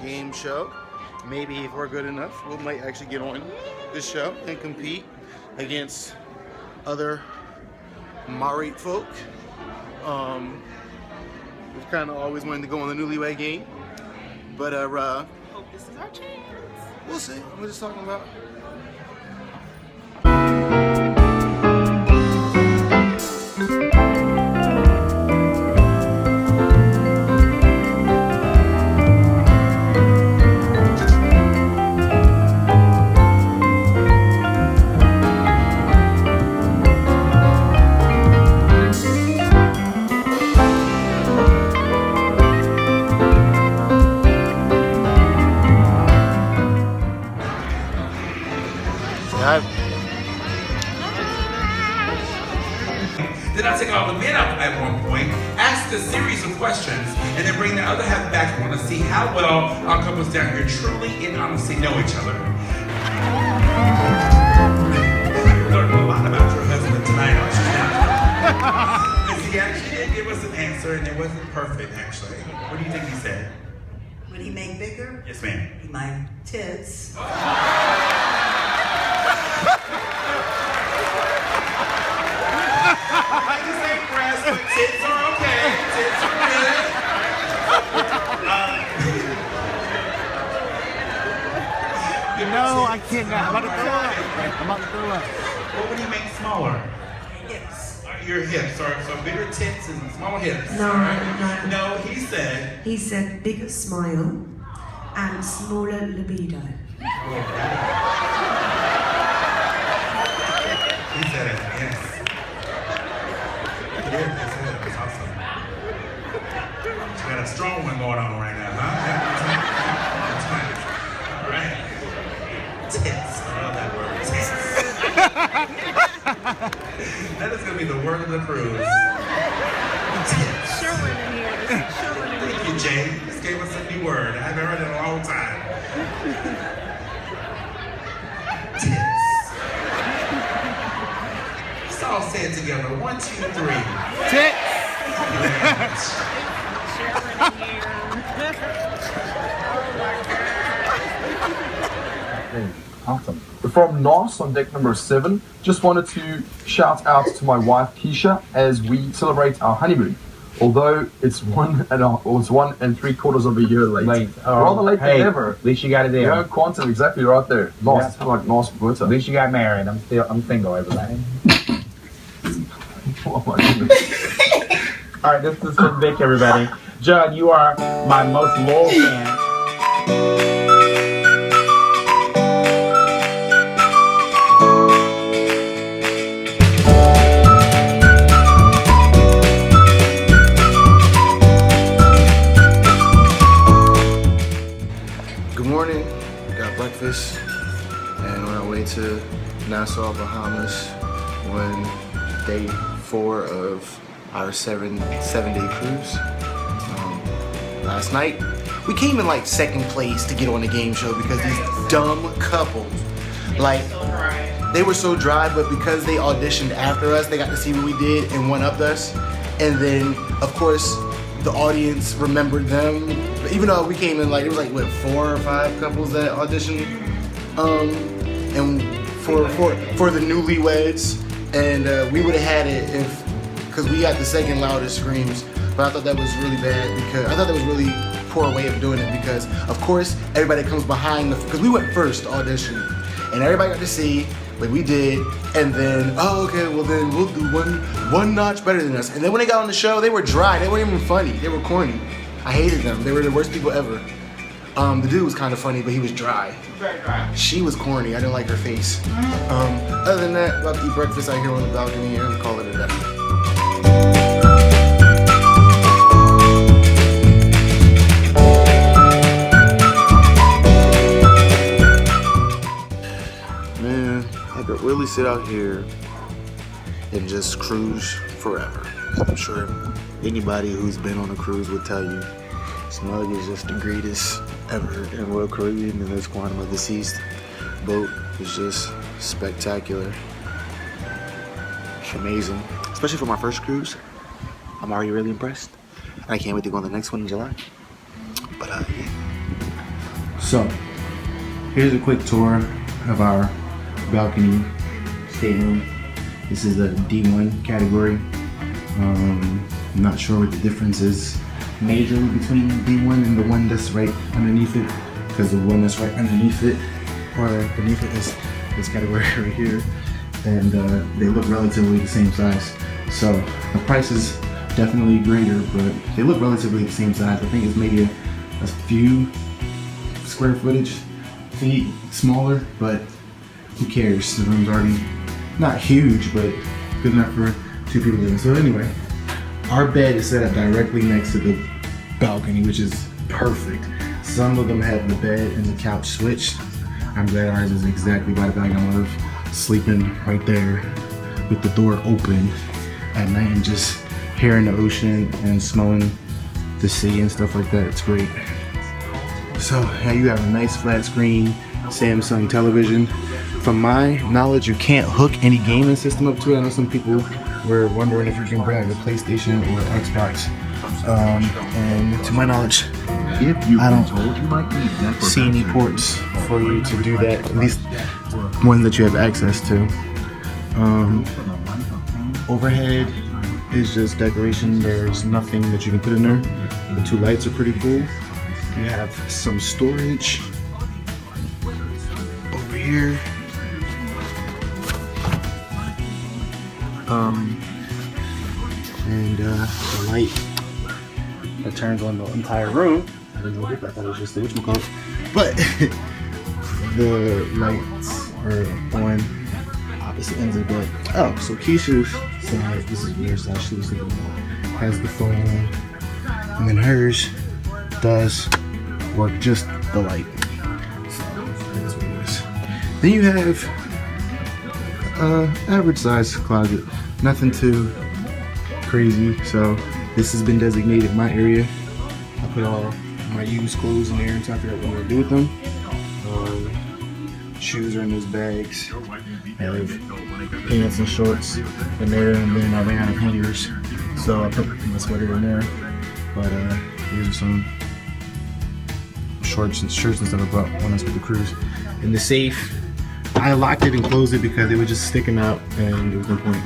game show. Maybe if we're good enough, we might actually get on this show and compete against other married folk. We've kind of always wanted to go on the Newlywed Game, but hope this is our chance. We'll see. We're just talking about. Then I take all the men out at one point, ask a series of questions, and then bring the other half back to want to see how well our couples down here truly and honestly know each other. We learned a lot about your husband tonight, because he actually did give us an answer, and it wasn't perfect, actually. What do you think he said? Would he make bigger? Yes, ma'am. He might tits. I can say breasts, but tits are okay. Tits are good. No, I cannot. I'm about to throw up. What would he make smaller? Hips. Your hips, so bigger tits and smaller hips. No, right? no. No, he said. He said bigger smile and smaller libido. He said it, yes. He did, it was awesome. She got a strong one going on right now, huh? All right. Tits, I love that word, tits. That is going to be the word of the cruise. Tits. Sherwin in here. This is Sherwin in Thank here. you, Jay. You just gave us a new word. I haven't heard it in a long time. Tits. Let's all say it together. 1, 2, 3. Tits. Sherwin in here. Oh my God. Awesome. We're from Naas on deck number 7. Just wanted to shout out to my wife Keisha as we celebrate our honeymoon. Although it's 1 3/4 of a year late. Rather late than ever. At least you got it there. Yeah, quantum, exactly right there. Naas, it's kind of like Naas Bertha. At least you got married. I'm single, everybody. Oh my goodness. All right, this is for Vic, everybody. Judd, you are my most loyal fan. breakfast and went on our way to Nassau, Bahamas on day 4 of our seven-day cruise. Last night, we came in like 2nd place to get on the game show because these dumb couples, like, they were so dry, but because they auditioned after us, they got to see what we did and one-upped us. And then, of course, the audience remembered them. Even though we came in like, it was like, what, 4 or 5 couples that auditioned? And for the newlyweds. And we would have had it if, because we got the 2nd loudest screams. But I thought that was really bad because, I thought that was really poor way of doing it because, of course, everybody comes behind the, because we went first to audition. And everybody got to see what we did, and then, oh, okay, well then we'll do one notch better than us. And then when they got on the show, they were dry. They weren't even funny. They were corny. I hated them. They were the worst people ever. The dude was kind of funny, but he was dry. Very dry. She was corny. I didn't like her face. Other than that, about to eat breakfast out here on the balcony and call it a day. Really sit out here and just cruise forever. I'm sure anybody who's been on a cruise would tell you Smug is just the greatest ever in Royal Caribbean, and this Quantum of the Seas boat is just spectacular. It's amazing, especially for my first cruise. I'm already really impressed. I can't wait to go on the next one in July. But yeah. So, here's a quick tour of our balcony stateroom. This is a D1 category. I'm not sure what the difference is majorly between D1 and the one that's right underneath it, because the one that's right underneath it or beneath it is this category right here, and they look relatively the same size. So the price is definitely greater, but they look relatively the same size. I think it's maybe a few square footage feet smaller, but who cares? The room's already not huge, but good enough for 2 people living. So anyway, our bed is set up directly next to the balcony, which is perfect. Some of them have the bed and the couch switched. I'm glad ours is exactly by the balcony. I love sleeping right there with the door open at night and just hearing the ocean and smelling the sea and stuff like that. It's great. So now you have a nice flat screen Samsung television. From my knowledge, you can't hook any gaming system up to it. I know some people were wondering if you can bring like a PlayStation or Xbox. And to my knowledge, I don't see any ports for you to do that, at least ones that you have access to. Overhead is just decoration. There's nothing that you can put in there. The 2 lights are pretty cool. You have some storage over here. And the light that turns on the entire room. I didn't know I thought it was just the whatchamacallit. But the lights are on opposite ends of the bed. Oh, so Keisha's side, this is your side, she was sleeping on, has the phone, and then hers does work just the light. So that's what it is. Then you have average size closet, nothing too crazy. So this has been designated my area. I put all my used clothes in there until I figure out what I'm gonna do with them. Shoes are in those bags. I have pants and shorts in there, and then I ran out of hangers, so I put my sweater in there. But these are some shorts and shirts and stuff I brought when I was with the cruise. In the safe, I locked it and closed it because it was just sticking out and there was no point.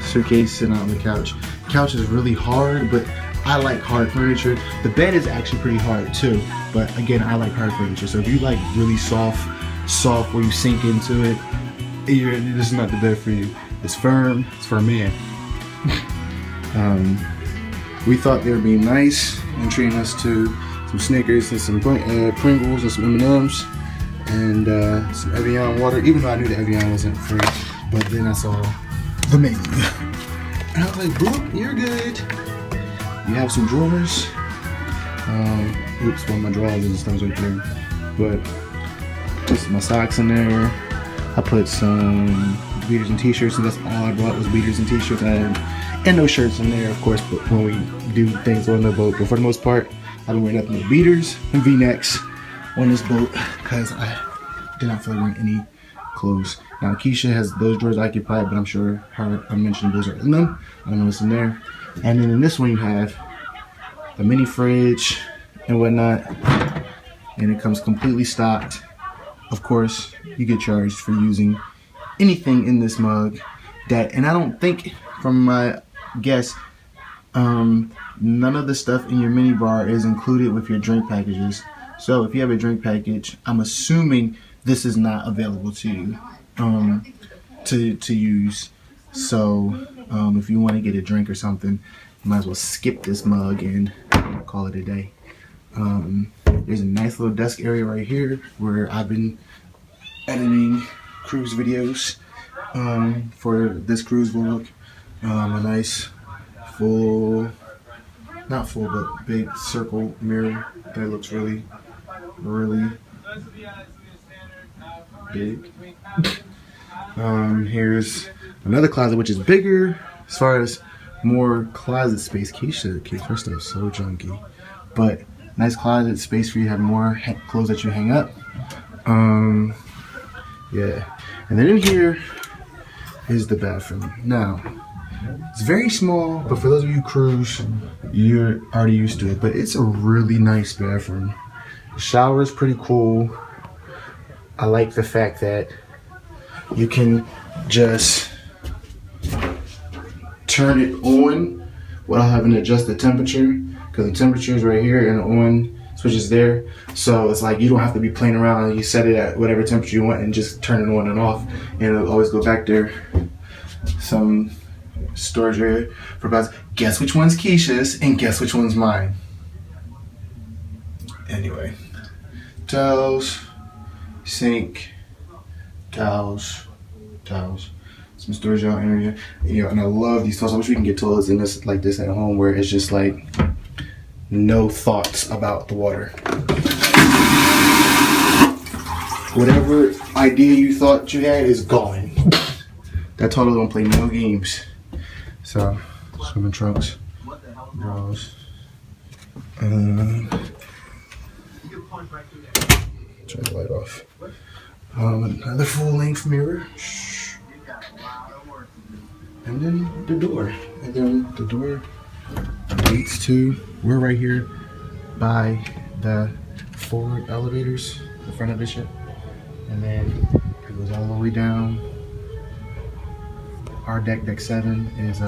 Suitcase sitting out on the couch. Couch is really hard, but I like hard furniture. The bed is actually pretty hard too, but again, I like hard furniture. So if you like really soft where you sink into it, this is not the bed for you. It's firm, it's for a man. We thought they were being nice and treating us to some Snickers and some Pringles and some M&Ms and some Evian water, even though I knew the Evian wasn't free. But then I saw the menu. And I was like, Brooke, you're good. You have some drawers. Oops, one of my drawers and stuff right there. But put my socks in there. I put some beaters and t-shirts, and that's all I brought was beaters and t-shirts, and no shirts in there, of course, but when we do things on the boat. But for the most part, I've been wearing nothing but beaters and v-necks on this boat because I did not feel like wearing any clothes. Now Keisha has those drawers occupied, but I'm sure I mentioned those are in them. I don't know what's in there. And then in this one you have the mini fridge and whatnot, and it comes completely stocked. Of course, you get charged for using anything in this mug and I don't think, from my guess, none of the stuff in your mini bar is included with your drink packages. So if you have a drink package, I'm assuming this is not available to you to use. So if you want to get a drink or something, you might as well skip this mug and call it a day. There's a nice little desk area right here where I've been editing cruise videos for this cruise vlog. A nice full, not full, but big circle mirror that looks really, really big. Here's another closet which is bigger as far as more closet space. Keisha keeps her stuff so junky, but nice closet space for you to have more clothes that you hang up. Yeah, and then in here is the bathroom. Now, it's very small, but for those of you who cruise, you're already used to it. But it's a really nice bathroom. The shower is pretty cool. I like the fact that you can just turn it on without having to adjust the temperature, because the temperature is right here and the on switch is there. So it's like you don't have to be playing around. You set it at whatever temperature you want and just turn it on and off, and it'll always go back there. Some storage area for about, guess which one's Keisha's and guess which one's mine. Anyway, towels, sink, towels, some storage out area. And I love these toilets. I wish we can get toilets in this like this at home where it's just like no thoughts about the water. Whatever idea you thought you had is gone. That toilet don't play no games. So, swimming trunks, drawers. Turn the light off. Another full-length mirror. And then the door. And then the door leads to, we're right here by the forward elevators, the front of the ship. And then it goes all the way down. Our deck 7, is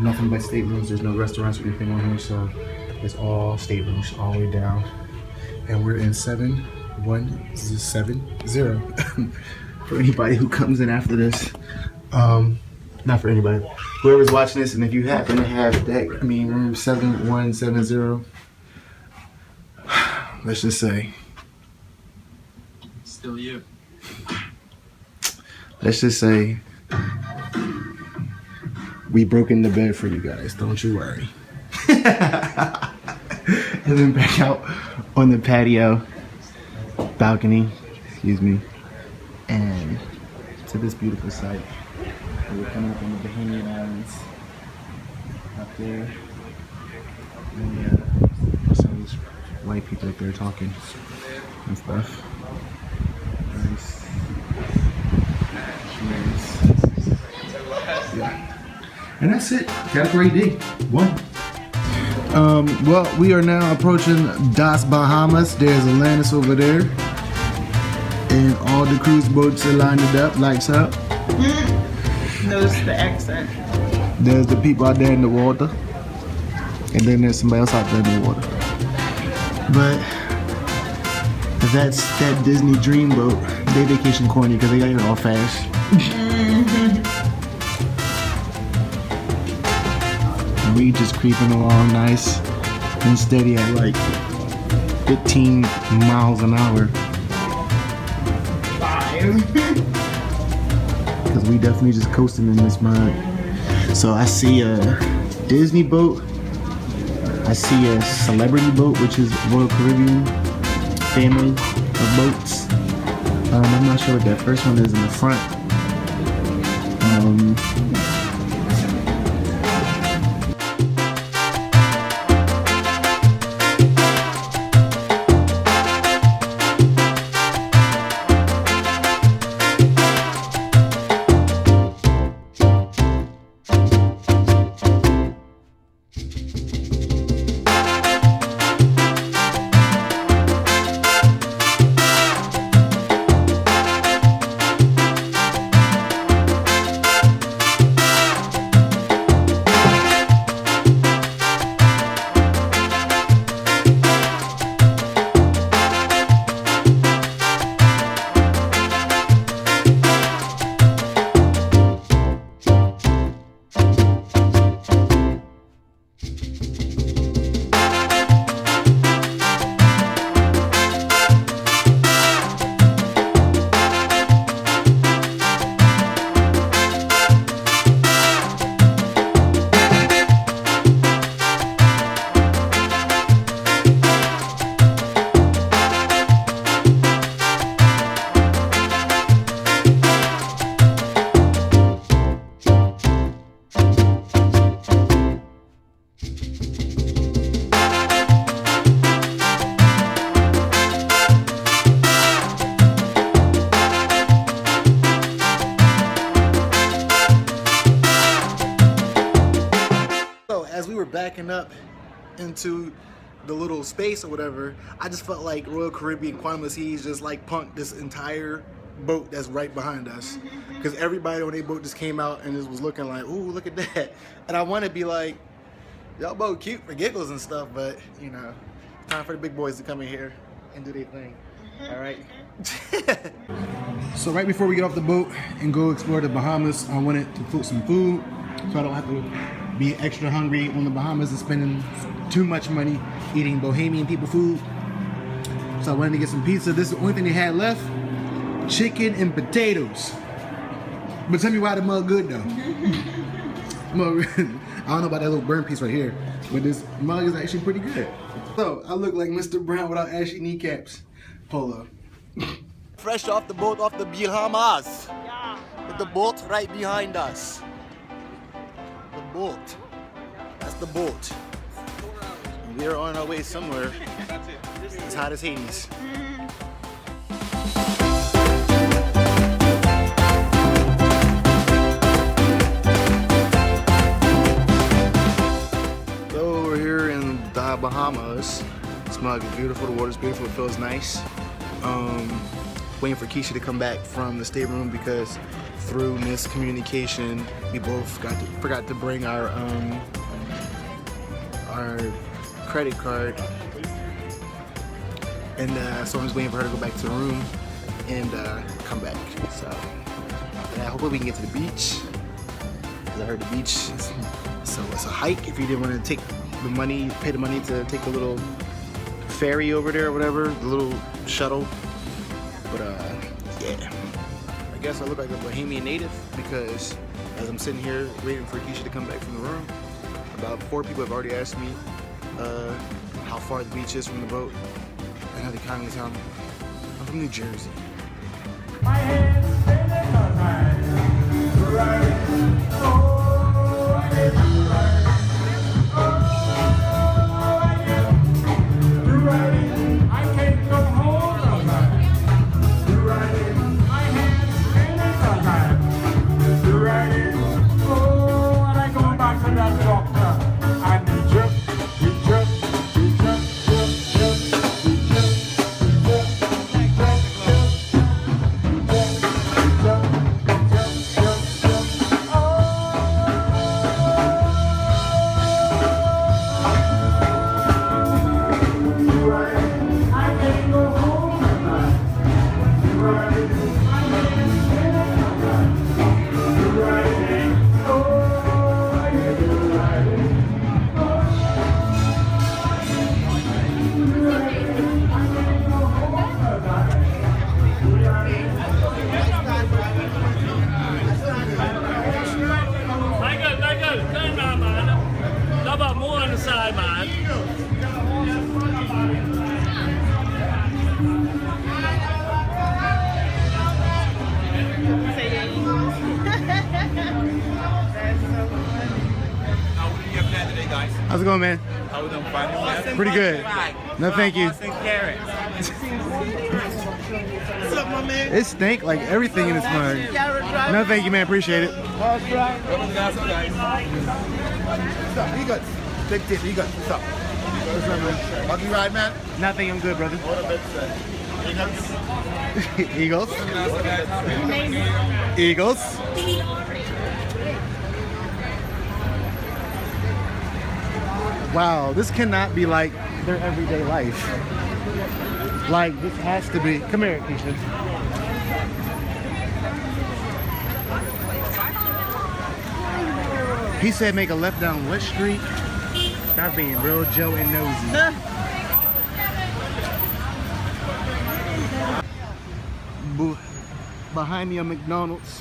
nothing but staterooms. There's no restaurants or anything on here, so it's all staterooms all the way down. And we're in 7170. For anybody who comes in after this, not for anybody, whoever's watching this, and if you happen to have room 7170, let's just say, still you. Let's just say we broke in the bed for you guys. Don't you worry. And then back out on the patio, balcony, excuse me, and to this beautiful sight. We're coming up on the Bahamian Islands up there. And some of these white people up there talking and stuff. Nice. Yeah. And that's it. Got a great day. 1. Well, we are now approaching Das Bahamas. There's Atlantis over there. And all the cruise boats are lined up, lights up. Notice the accent. There's the people out there in the water. And then there's somebody else out there in the water. But that's that Disney Dreamboat. They vacation corny because they got it all fast. And we just creeping along nice and steady at like 15 miles an hour. 5. Because we definitely just coasting in this mud. So I see a Disney boat I see a celebrity boat, which is Royal Caribbean family of boats. I'm not sure what that first one is in the front. As we were backing up into the little space or whatever, I just felt like Royal Caribbean Quantum of Seas just like punked this entire boat that's right behind us. Because everybody on their boat just came out and just was looking like, ooh, look at that. And I want to be like, y'all boat cute for giggles and stuff, but you know, time for the big boys to come in here and do their thing. All right. So right before we get off the boat and go explore the Bahamas, I wanted to cook some food so I don't have to be extra hungry on the Bahamas and spending too much money eating Bohemian people food. So I wanted to get some pizza. This is the only thing they had left. Chicken and potatoes. But tell me why the mug good though. Mug, I don't know about that little burn piece right here, but this mug is actually pretty good. So I look like Mr. Brown without ashy kneecaps. Hold up. Fresh off the boat, off the Bahamas. Yeah. With the boat right behind us. The boat. That's the boat. And we are on our way somewhere. It's hot as Hades. So we're here in the Bahamas. This mug is beautiful. The water's beautiful. It feels nice. Waiting for Keisha to come back from the stateroom because through miscommunication, we both forgot to bring our credit card, and so I'm just waiting for her to go back to the room and come back. So yeah, hopefully we can get to the beach. Cause I heard the beach, so it's a hike if you didn't want to take the money, pay the money to take the little ferry over there or whatever, the little shuttle. But yeah, I guess I look like a Bohemian native because as I'm sitting here waiting for Keisha to come back from the room, about 4 people have already asked me how far the beach is from the boat, and how they kindly tell me I'm from New Jersey. side, man. How's it going, man? Pretty good. No, thank you. What's up, my man? It stink like everything in this mug. No, thank you, man. Appreciate it. You good? Big tip, you good? What's up? Lucky ride, man? Nothing. I'm good, brother. Eagles. Eagles. Wow, this cannot be like their everyday life. Like, this has to be. Come here, Keisha. He said make a left down West Street. Stop being real Joe and nosy. Behind me a McDonald's.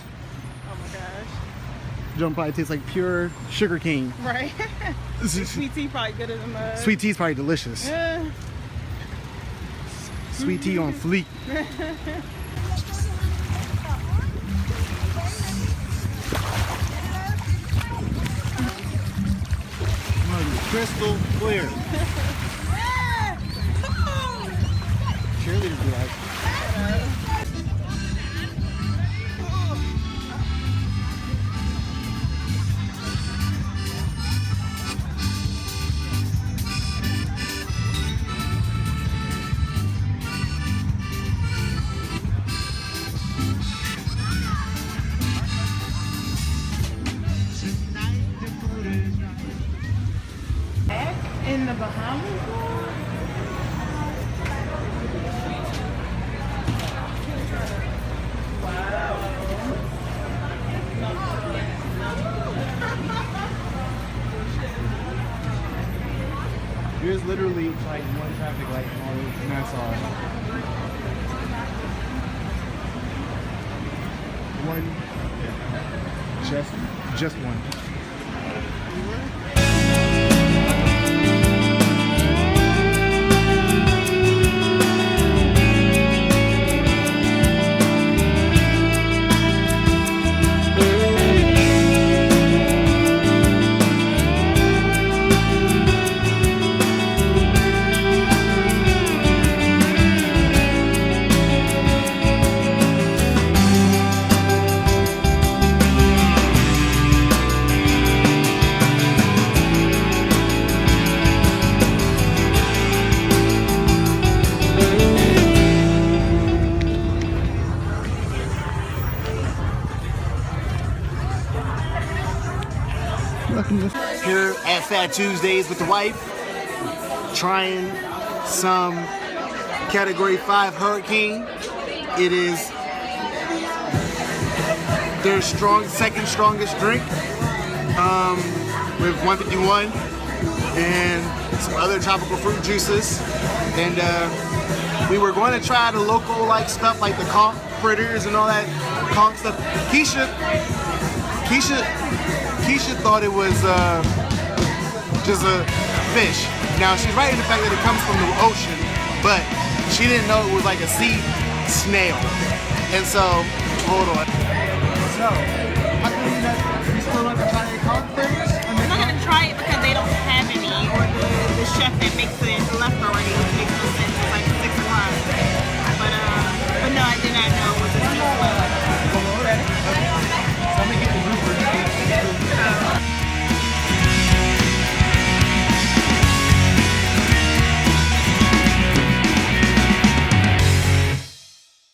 Oh my gosh. John probably tastes like pure sugar cane. Right. Sweet tea probably good as a mug. Sweet tea's probably delicious. Yeah. Sweet tea on fleek. Crystal clear. Cheerleaders be like. In the Bahamas? There's literally like one traffic light in all of Nassau. One. Just one. Here at Fat Tuesdays with the wife, trying some Category 5 Hurricane. It is their second strongest drink with 151 and some other tropical fruit juices. And we were going to try the local like stuff like the conch fritters and all that conch stuff. Keisha thought it was just a fish. Now she's right in the fact that it comes from the ocean, but she didn't know it was like a sea snail. And so, hold on. So, how come you still not trying to